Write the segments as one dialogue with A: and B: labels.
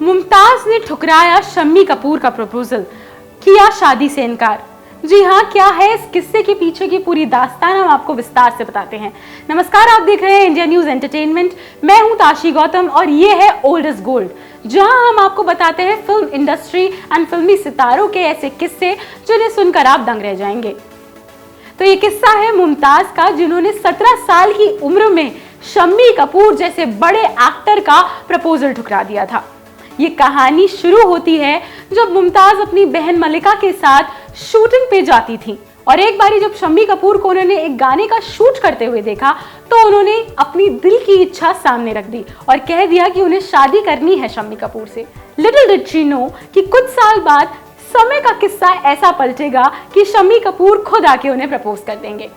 A: मुमताज ने ठुकराया शम्मी कपूर का प्रपोजल, किया शादी से इनकार। जी हाँ, क्या है इस किस्से के पीछे की पूरी दास्तान, हम आपको विस्तार से बताते हैं। नमस्कार, आप देख रहे हैं इंडिया न्यूज एंटरटेनमेंट। मैं हूं ताशी गौतम और ये है ओल्ड इज गोल्ड, जहां हम आपको बताते हैं फिल्म इंडस्ट्री एंड फिल्मी सितारों के ऐसे किस्से जिन्हें सुनकर आप दंग रह जाएंगे। तो ये किस्सा है मुमताज का, जिन्होंने 17 साल की उम्र में शम्मी कपूर जैसे बड़े एक्टर का प्रपोजल ठुकरा दिया था। ये कहानी शुरू होती है जब मुमताज अपनी बहन मलिका के साथ शूटिंग पे जाती थी और एक बारी जब शम्मी कपूर को उन्होंने एक गाने का शूट करते हुए देखा तो उन्होंने अपनी दिल की इच्छा सामने रख दी और कह दिया कि उन्हें शादी करनी है शम्मी कपूर से। लिटिल डिड शी नो कि कुछ साल बाद समय का किस्सा ऐसा पलटेगा कि शम्मी कपूर खुद आके उन्हें प्रपोज कर देंगे।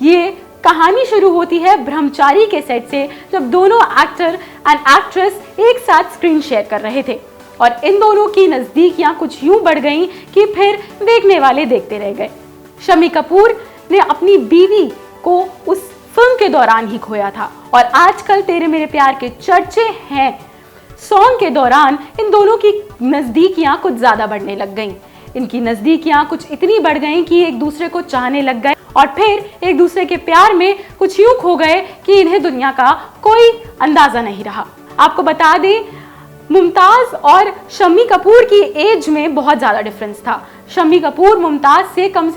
A: ये कहानी शुरू होती है ब्रह्मचारी के सेट से, जब दोनों एक्टर एंड एक्ट्रेस एक साथ स्क्रीन शेयर कर रहे थे और इन दोनों की नजदीकियां कुछ यूं बढ़ गईं कि फिर देखने वाले देखते रह गए। शम्मी कपूर ने अपनी बीवी को उस फिल्म के दौरान ही खोया था और आजकल तेरे मेरे प्यार के चर्चे हैं सॉन्ग के दौरान इन दोनों की नजदीकियां कुछ ज्यादा बढ़ने लग गईं। इनकी नजदीकियां कुछ इतनी बढ़ गईं कि एक दूसरे को चाहने लग गए और फिर एक दूसरे के प्यार में कुछ यूं खो गए कि इन्हें दुनिया का कोई अंदाजा नहीं रहा। आपको बता दें, मुमताज और शम्मी कपूर की एज में बहुत ज्यादा डिफरेंस था। शम्मी कपूर मुमताज से कम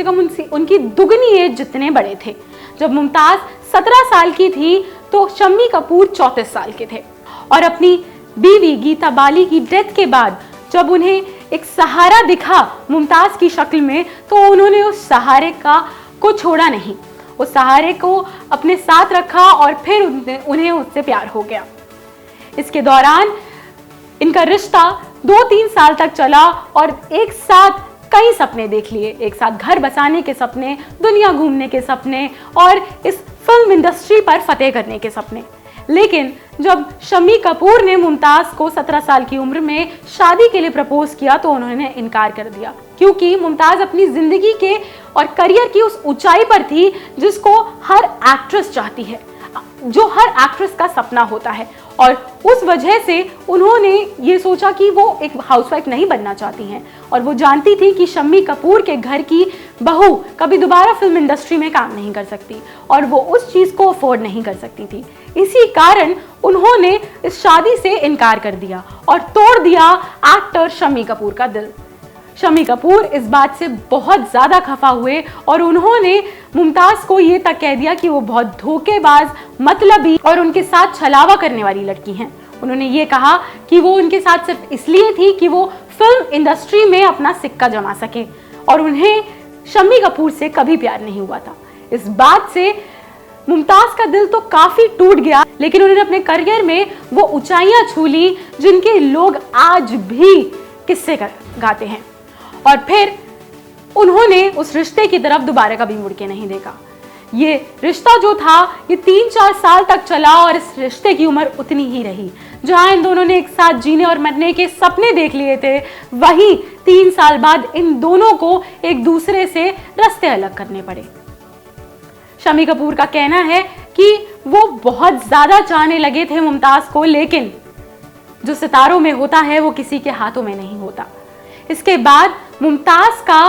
A: उनकी दुगनी एज जितने बड़े थे। जब मुमताज 17 साल की थी तो शम्मी कपूर 34 साल के थे और अपनी बीवी गीता बाली की डेथ के बाद जब उन्हें एक सहारा दिखा मुमताज की शक्ल में तो उन्होंने उस सहारे को छोड़ा नहीं, उस सहारे को अपने साथ रखा और फिर उन्हें उससे प्यार हो गया। इसके दौरान इनका रिश्ता 2-3 साल तक चला और एक साथ कई सपने देख लिए, एक साथ घर बसाने के सपने, दुनिया घूमने के सपने और इस फिल्म इंडस्ट्री पर फतेह करने के सपने। लेकिन जब शम्मी कपूर ने मुमताज को 17 साल की उम्र में शादी के लिए प्रपोज किया तो उन्होंने इनकार कर दिया, क्योंकि मुमताज अपनी जिंदगी के और करियर की उस ऊंचाई पर थी जिसको हर एक्ट्रेस चाहती है, जो हर एक्ट्रेस का सपना होता है। और उस वजह से उन्होंने ये सोचा कि वो एक हाउसवाइफ नहीं बनना चाहती हैं और वो जानती थी कि शम्मी कपूर के घर की बहू कभी दोबारा फिल्म इंडस्ट्री में काम नहीं कर सकती और वो उस चीज़ को अफोर्ड नहीं कर सकती थी। इसी कारण उन्होंने इस शादी से इनकार कर दिया और तोड़ दिया एक्टर शम्मी कपूर का दिल। शम्मी कपूर इस बात से बहुत ज़्यादा खफा हुए और उन्होंने मुमताज को ये तक कह दिया कि वो बहुत धोखेबाज, मतलबी और उनके साथ छलावा करने वाली लड़की हैं। उन्होंने ये कहा कि वो उनके साथ सिर्फ इसलिए थी कि वो फिल्म इंडस्ट्री में अपना सिक्का जमा सके और उन्हें शम्मी कपूर से कभी प्यार नहीं हुआ था। इस बात से मुमताज का दिल तो काफ़ी टूट गया, लेकिन उन्होंने अपने करियर में वो ऊंचाइयां छू ली जिनके लोग आज भी किस्से गाते हैं। और फिर उन्होंने उस रिश्ते की तरफ दोबारा कभी मुड़ के नहीं देखा। ये रिश्ता जो था ये 3-4 साल तक चला और इस रिश्ते की उम्र उतनी ही रही। जहां इन दोनों ने एक साथ जीने और मरने के सपने देख लिए थे, वहीं 3 साल बाद इन दोनों को एक दूसरे से रास्ते अलग करने पड़े। शम्मी कपूर का कहना है कि वो बहुत ज्यादा चाहने लगे थे मुमताज को, लेकिन जो सितारों में होता है वो किसी के हाथों में नहीं होता। इसके बाद मुमताज का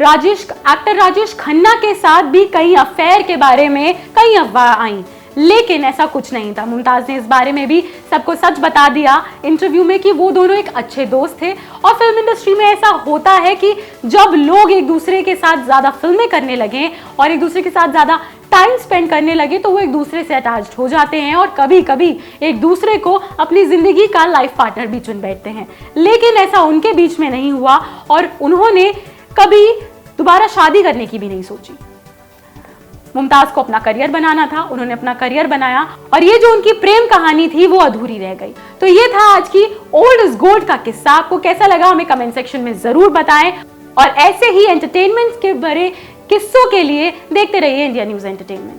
A: एक्टर राजेश खन्ना के साथ भी कई अफेयर के बारे में कई अफवाह आई, लेकिन ऐसा कुछ नहीं था। मुमताज ने इस बारे में भी सबको सच बता दिया इंटरव्यू में कि वो दोनों एक अच्छे दोस्त थे। और फिल्म इंडस्ट्री में ऐसा होता है कि जब लोग एक दूसरे के साथ ज़्यादा फिल्में करने लगे और एक दूसरे के साथ ज़्यादा टाइम स्पेंड करने लगे तो वो एक दूसरे से अटैच्ड हो जाते हैं और कभी कभी एक दूसरे को अपनी ज़िंदगी का लाइफ पार्टनर भी चुन बैठते हैं। लेकिन ऐसा उनके बीच में नहीं हुआ और उन्होंने कभी दोबारा शादी करने की भी नहीं सोची। मुमताज को अपना करियर बनाना था, उन्होंने अपना करियर बनाया और ये जो उनकी प्रेम कहानी थी वो अधूरी रह गई। तो ये था आज की ओल्ड इज गोल्ड का किस्सा। आपको कैसा लगा हमें कमेंट सेक्शन में जरूर बताएं और ऐसे ही एंटरटेनमेंट के बड़े किस्सों के लिए देखते रहिए इंडिया न्यूज एंटरटेनमेंट।